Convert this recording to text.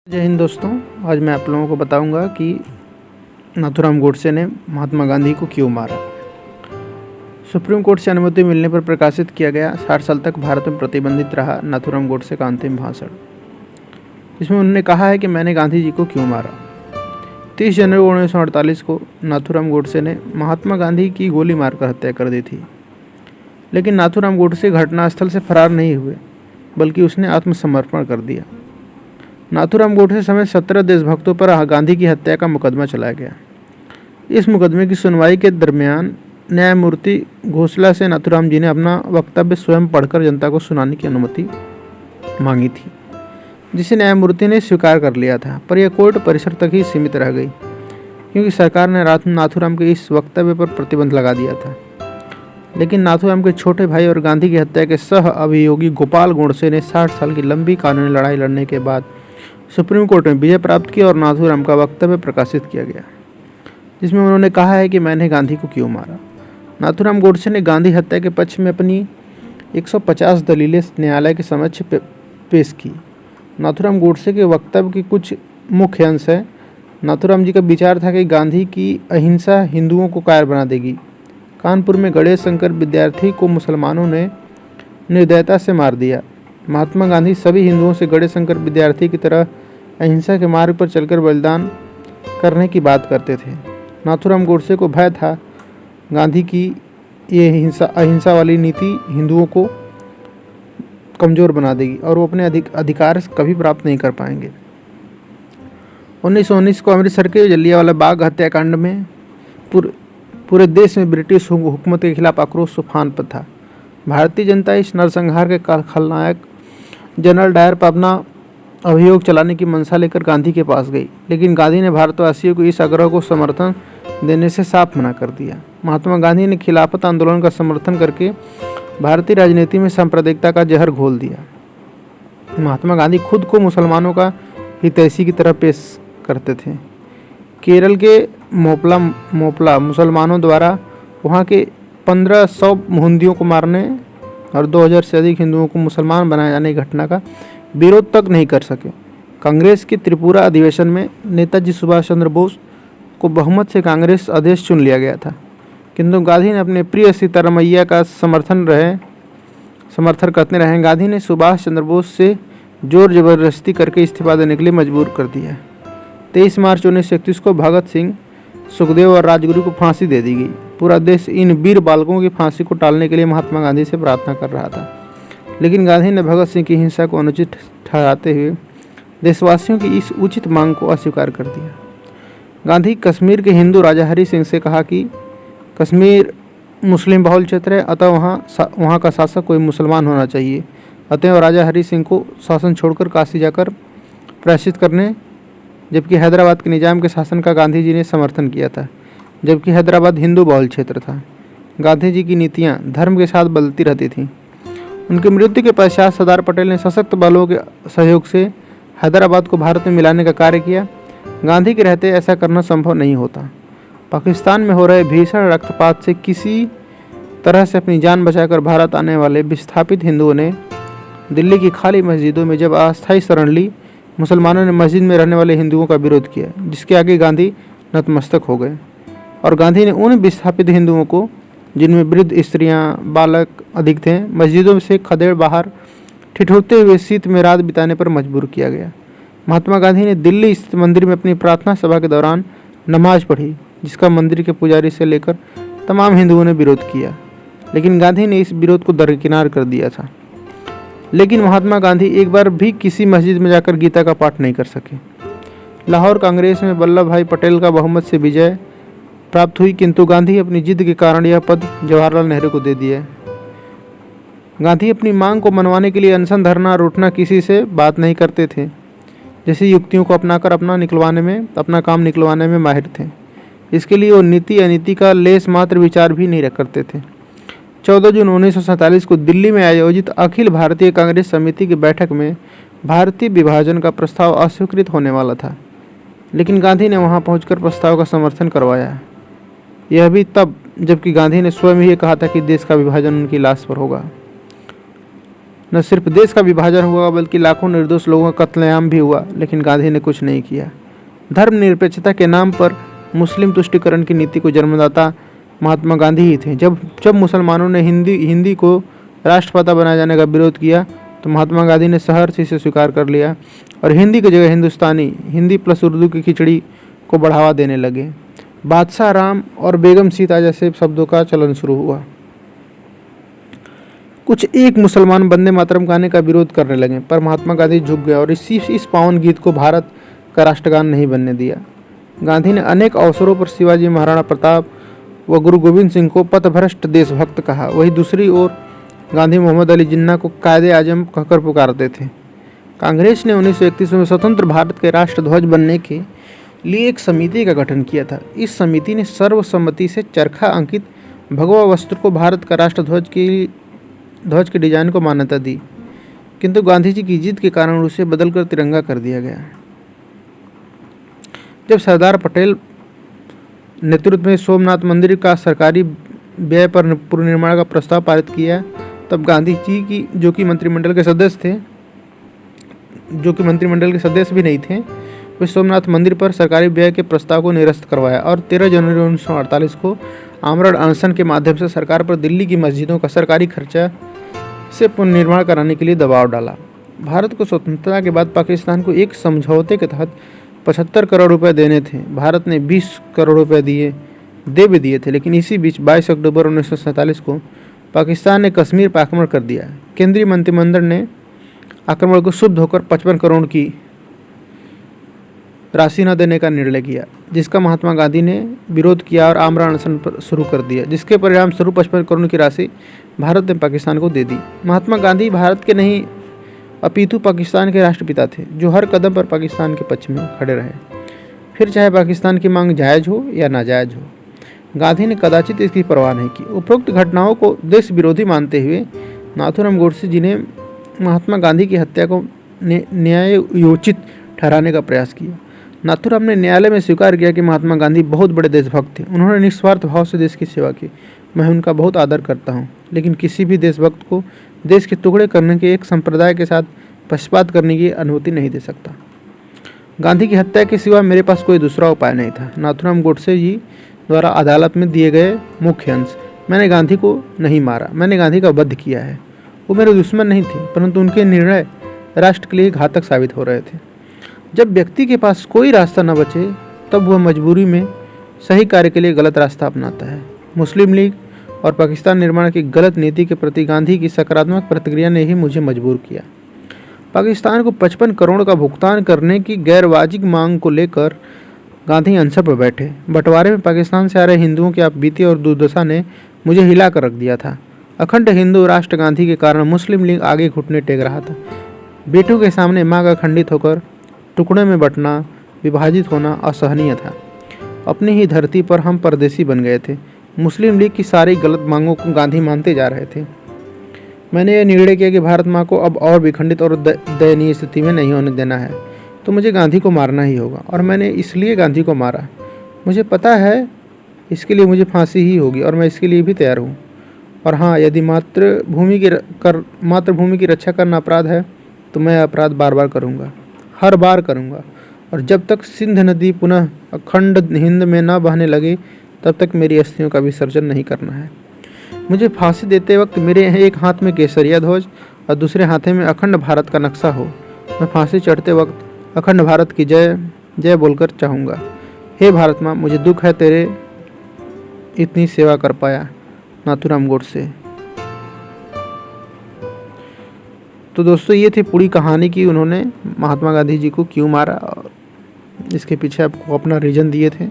जय हिंद दोस्तों। आज मैं आप लोगों को बताऊंगा कि नाथूराम गोडसे ने महात्मा गांधी को क्यों मारा। सुप्रीम कोर्ट से अनुमति मिलने पर प्रकाशित किया गया 60 साल तक भारत में प्रतिबंधित रहा नाथूराम गोडसे का अंतिम भाषण। इसमें उन्होंने कहा है कि मैंने गांधी जी को क्यों मारा। 30 जनवरी 1948 को नाथूराम गोडसे ने महात्मा गांधी की गोली मारकर हत्या कर दी थी। लेकिन नाथूराम गोडसे घटनास्थल से फरार नहीं हुए, बल्कि उसने आत्मसमर्पण कर दिया। नाथूराम गोडसे समेत 17 देशभक्तों पर गांधी की हत्या का मुकदमा चलाया गया। इस मुकदमे की सुनवाई के दरमियान न्यायमूर्ति घोषला से नाथूराम जी ने अपना वक्तव्य स्वयं पढ़कर जनता को सुनाने की अनुमति मांगी थी, जिसे न्यायमूर्ति ने स्वीकार कर लिया था। पर यह कोर्ट परिसर तक ही सीमित रह गई, क्योंकि सरकार ने नाथूराम के इस वक्तव्य पर प्रतिबंध लगा दिया था। लेकिन नाथूराम के छोटे भाई और गांधी की हत्या के सह अभियोगी गोपाल गोडसे ने 60 साल की लंबी कानूनी लड़ाई लड़ने के बाद सुप्रीम कोर्ट में विजय प्राप्त की और नाथूराम का वक्तव्य प्रकाशित किया गया, जिसमें उन्होंने कहा है कि मैंने गांधी को क्यों मारा। नाथूराम गोडसे ने गांधी हत्या के पक्ष में अपनी 150 दलीलें न्यायालय के समक्ष पेश की। नाथूराम गोडसे के वक्तव्य के कुछ मुख्य अंश हैं। नाथूराम जी का विचार था कि गांधी की अहिंसा हिंदुओं को कायर बना देगी। कानपुर में गणेश शंकर विद्यार्थी को मुसलमानों ने निर्दयता से मार दिया। महात्मा गांधी सभी हिंदुओं से गणेश शंकर विद्यार्थी की तरह अहिंसा के मार्ग पर चलकर बलिदान करने की बात करते थे। नाथूराम गोडसे को भय था गांधी की ये अहिंसा वाली नीति हिंदुओं को कमज़ोर बना देगी और वो अपने अधिकार कभी प्राप्त नहीं कर पाएंगे। 1919 को अमृतसर के जलियांवाला बाग हत्याकांड में पूरे देश में ब्रिटिश हुकूमत के खिलाफ आक्रोश तूफान पर था। भारतीय जनता इस नरसंहार के खलनायक जनरल डायर पर अपना अभियोग चलाने की मंशा लेकर गांधी के पास गई, लेकिन गांधी ने भारतवासियों को इस आग्रह को समर्थन देने से साफ मना कर दिया। महात्मा गांधी ने खिलाफत आंदोलन का समर्थन करके भारतीय राजनीति में सांप्रदायिकता का जहर घोल दिया। महात्मा गांधी खुद को मुसलमानों का हितैषी की तरह पेश करते थे। केरल के मोपला मुसलमानों द्वारा वहाँ के 1500 हिंदुओं को मारने और 2000 से अधिक हिंदुओं को मुसलमान बनाए जाने की घटना का विरोध तक नहीं कर सके। कांग्रेस के त्रिपुरा अधिवेशन में नेताजी सुभाष चंद्र बोस को बहुमत से कांग्रेस अध्यक्ष चुन लिया गया था, किंतु गांधी ने अपने प्रिय सीतारामैया का समर्थन करते रहे। गांधी ने सुभाष चंद्र बोस से जोर जबरदस्ती करके इस्तीफा देने के लिए मजबूर कर दिया। 23 मार्च 1931 को भगत सिंह, सुखदेव और राजगुरु को फांसी दे दी गई। पूरा देश इन वीर बालकों की फांसी को टालने के लिए महात्मा गांधी से प्रार्थना कर रहा था, लेकिन गांधी ने भगत सिंह की हिंसा को अनुचित ठहराते हुए देशवासियों की इस उचित मांग को अस्वीकार कर दिया। गांधी कश्मीर के हिंदू राजा हरि सिंह से कहा कि कश्मीर मुस्लिम बहुल क्षेत्र है, अतः वहाँ का शासक कोई मुसलमान होना चाहिए। अतः राजा हरि सिंह को शासन छोड़कर काशी जाकर प्रायश्चित करने, जबकि हैदराबाद के निजाम के शासन का गांधी जी ने समर्थन किया था, जबकि हैदराबाद हिंदू बहुल क्षेत्र था। गांधी जी की नीतियाँ धर्म के साथ बदलती रहती थीं। उनकी मृत्यु के पश्चात सरदार पटेल ने सशक्त बलों के सहयोग से हैदराबाद को भारत में मिलाने का कार्य किया। गांधी के रहते ऐसा करना संभव नहीं होता। पाकिस्तान में हो रहे भीषण रक्तपात से किसी तरह से अपनी जान बचाकर भारत आने वाले विस्थापित हिंदुओं ने दिल्ली की खाली मस्जिदों में जब अस्थायी शरण ली, मुसलमानों ने मस्जिद में रहने वाले हिंदुओं का विरोध किया, जिसके आगे गांधी नतमस्तक हो गए। और गांधी ने उन विस्थापित हिंदुओं को, जिनमें वृद्ध, स्त्रियां, बालक अधिक थे, मस्जिदों से खदेड़ बाहर ठिठुरते हुए शीत में रात बिताने पर मजबूर किया गया। महात्मा गांधी ने दिल्ली स्थित मंदिर में अपनी प्रार्थना सभा के दौरान नमाज पढ़ी, जिसका मंदिर के पुजारी से लेकर तमाम हिंदुओं ने विरोध किया, लेकिन गांधी ने इस विरोध को दरकिनार कर दिया था। लेकिन महात्मा गांधी एक बार भी किसी मस्जिद में जाकर गीता का पाठ नहीं कर सके। लाहौर कांग्रेस में वल्लभ भाई पटेल का बहुमत से विजय प्राप्त हुई, किंतु गांधी अपनी जिद के कारण यह पद जवाहरलाल नेहरू को दे दिया। गांधी अपनी मांग को मनवाने के लिए अनशन, धरना और उठना किसी से बात नहीं करते थे। जैसी युक्तियों को अपनाकर अपना काम निकलवाने में माहिर थे। इसके लिए वो नीति अनीति का लेस मात्र विचार भी नहीं करते थे। 14 जून 1947 को दिल्ली में आयोजित अखिल भारतीय कांग्रेस समिति की बैठक में भारतीय विभाजन का प्रस्ताव अस्वीकृत होने वाला था, लेकिन गांधी ने वहां पहुंचकर प्रस्ताव का समर्थन करवाया। यह भी तब जबकि गांधी ने स्वयं ही कहा था कि देश का विभाजन उनकी लाश पर होगा। न सिर्फ देश का विभाजन हुआ बल्कि लाखों निर्दोष लोगों का कत्लेआम भी हुआ, लेकिन गांधी ने कुछ नहीं किया। धर्मनिरपेक्षता के नाम पर मुस्लिम तुष्टीकरण की नीति को जन्मदाता महात्मा गांधी ही थे। जब मुसलमानों ने हिंदी को राष्ट्रभाषा बनाए जाने का विरोध किया तो महात्मा गांधी ने सहर्ष इसे स्वीकार कर लिया और हिंदी की जगह हिंदुस्तानी, हिंदी प्लस उर्दू की खिचड़ी को बढ़ावा देने लगे। बादशाह राम और बेगम सीता जैसे शब्दों का चलन शुरू हुआ। कुछ एक मुसलमान वंदे मातरम गाने का विरोध करने लगे, पर महात्मा गांधी झुक गए और इस पावन गीत को भारत का राष्ट्रगान नहीं बनने दिया। गांधी ने अनेक अवसरों पर शिवाजी, महाराणा प्रताप व गुरु गोविंद सिंह को पथभ्रष्ट देशभक्त कहा। वहीं दूसरी ओर गांधी मोहम्मद अली जिन्ना को कायदे आजम कहकर पुकारते थे। कांग्रेस ने 1931 में स्वतंत्र भारत के राष्ट्रध्वज बनने के लिए एक समिति का गठन किया था। इस समिति ने सर्वसम्मति से चरखा अंकित भगवा वस्त्र को भारत का राष्ट्रध्वज के डिजाइन को मान्यता दी, किंतु गांधी जी की जिद के कारण उसे बदलकर तिरंगा कर दिया गया। जब सरदार पटेल नेतृत्व में सोमनाथ मंदिर का सरकारी व्यय पर पुनर्निर्माण का प्रस्ताव पारित किया, तब गांधी जी की जो कि मंत्रिमंडल के सदस्य भी नहीं थे, वे सोमनाथ मंदिर पर सरकारी व्यय के प्रस्ताव को निरस्त करवाया और 13 जनवरी 1948 को आमरण अनशन के माध्यम से सरकार पर दिल्ली की मस्जिदों का सरकारी खर्चा से पुनर्निर्माण कराने के लिए दबाव डाला। भारत को स्वतंत्रता के बाद पाकिस्तान को एक समझौते के तहत 75 करोड़ रुपए देने थे। भारत ने 20 करोड़ रुपए दे भी दिए थे, लेकिन इसी बीच 22 अक्टूबर 1947 को पाकिस्तान ने कश्मीर पर आक्रमण कर दिया। केंद्रीय मंत्रिमंडल ने आक्रमण को शुद्ध होकर 55 करोड़ की राशि न देने का निर्णय किया, जिसका महात्मा गांधी ने विरोध किया और आमरण अनशन शुरू कर दिया, जिसके परिणाम स्वरूप 55 करोड़ की राशि भारत ने पाकिस्तान को दे दी। महात्मा गांधी भारत के नहीं अपितु पाकिस्तान के राष्ट्रपिता थे, जो हर कदम पर पाकिस्तान के पक्ष में खड़े रहे, फिर चाहे पाकिस्तान की मांग जायज़ हो या नाजायज़ हो। गांधी ने कदाचित इसकी परवाह नहीं की। उपरोक्त घटनाओं को देश विरोधी मानते हुए नाथूराम गोडसे जी ने महात्मा गांधी की हत्या को न्यायोचित ठहराने का प्रयास किया। नाथूराम ने न्यायालय में स्वीकार किया कि महात्मा गांधी बहुत बड़े देशभक्त थे। उन्होंने निस्वार्थ भाव से देश की सेवा की। मैं उनका बहुत आदर करता हूँ, लेकिन किसी भी देशभक्त को देश के टुकड़े करने के एक संप्रदाय के साथ पक्षपात करने की अनुमति नहीं दे सकता। गांधी की हत्या के सिवा मेरे पास कोई दूसरा उपाय नहीं था। नाथूराम गोडसे जी द्वारा अदालत में दिए गए मुख्य अंश। मैंने गांधी को नहीं मारा, मैंने गांधी का वध किया है। वो मेरे दुश्मन नहीं थे, परंतु उनके निर्णय राष्ट्र के लिए घातक साबित हो रहे थे। जब व्यक्ति के पास कोई रास्ता न बचे, तब वह मजबूरी में सही कार्य के लिए गलत रास्ता अपनाता है। मुस्लिम लीग और पाकिस्तान निर्माण की गलत नीति के प्रति गांधी की सकारात्मक प्रतिक्रिया ने ही मुझे मजबूर किया। पाकिस्तान को 55 करोड़ का भुगतान करने की गैरवाजिब मांग को लेकर गांधी अनशन पर बैठे। बंटवारे में पाकिस्तान से आ रहे हिंदुओं की आपबीती और दुर्दशा ने मुझे हिला कर रख दिया था। अखंड हिंदू राष्ट्र गांधी के कारण मुस्लिम लीग आगे घुटने टेक रहा था। बेटों के सामने माँ का खंडित होकर टुकड़े में बंटना, विभाजित होना असहनीय था। अपनी ही धरती पर हम परदेसी बन गए थे। मुस्लिम लीग की सारी गलत मांगों को गांधी मानते जा रहे थे। मैंने यह निर्णय किया कि भारत माँ को अब और विखंडित और दयनीय स्थिति में नहीं होने देना है, तो मुझे गांधी को मारना ही होगा। और मैंने इसलिए गांधी को मारा। मुझे पता है इसके लिए मुझे फांसी ही होगी और मैं इसके लिए भी तैयार हूँ। और हाँ, यदि मातृभूमि की रक्षा करना अपराध है, तो मैं अपराध बार बार करूँगा, हर बार करूँगा। और जब तक सिंध नदी पुनः अखंड हिंद में न बहने लगे, तब तक मेरी अस्थियों का विसर्जन नहीं करना है। मुझे फांसी देते वक्त मेरे एक हाथ में केसरिया ध्वज और दूसरे हाथे में अखंड भारत का नक्शा हो। मैं फांसी चढ़ते वक्त अखंड भारत की जय जय बोलकर चाहूँगा। हे भारत माँ, मुझे दुख है तेरे इतनी सेवा कर पाया। नाथूराम गोडसे। तो दोस्तों, ये थी पूरी कहानी कि उन्होंने महात्मा गांधी जी को क्यों मारा और इसके पीछे आपको अपना रीज़न दिए थे।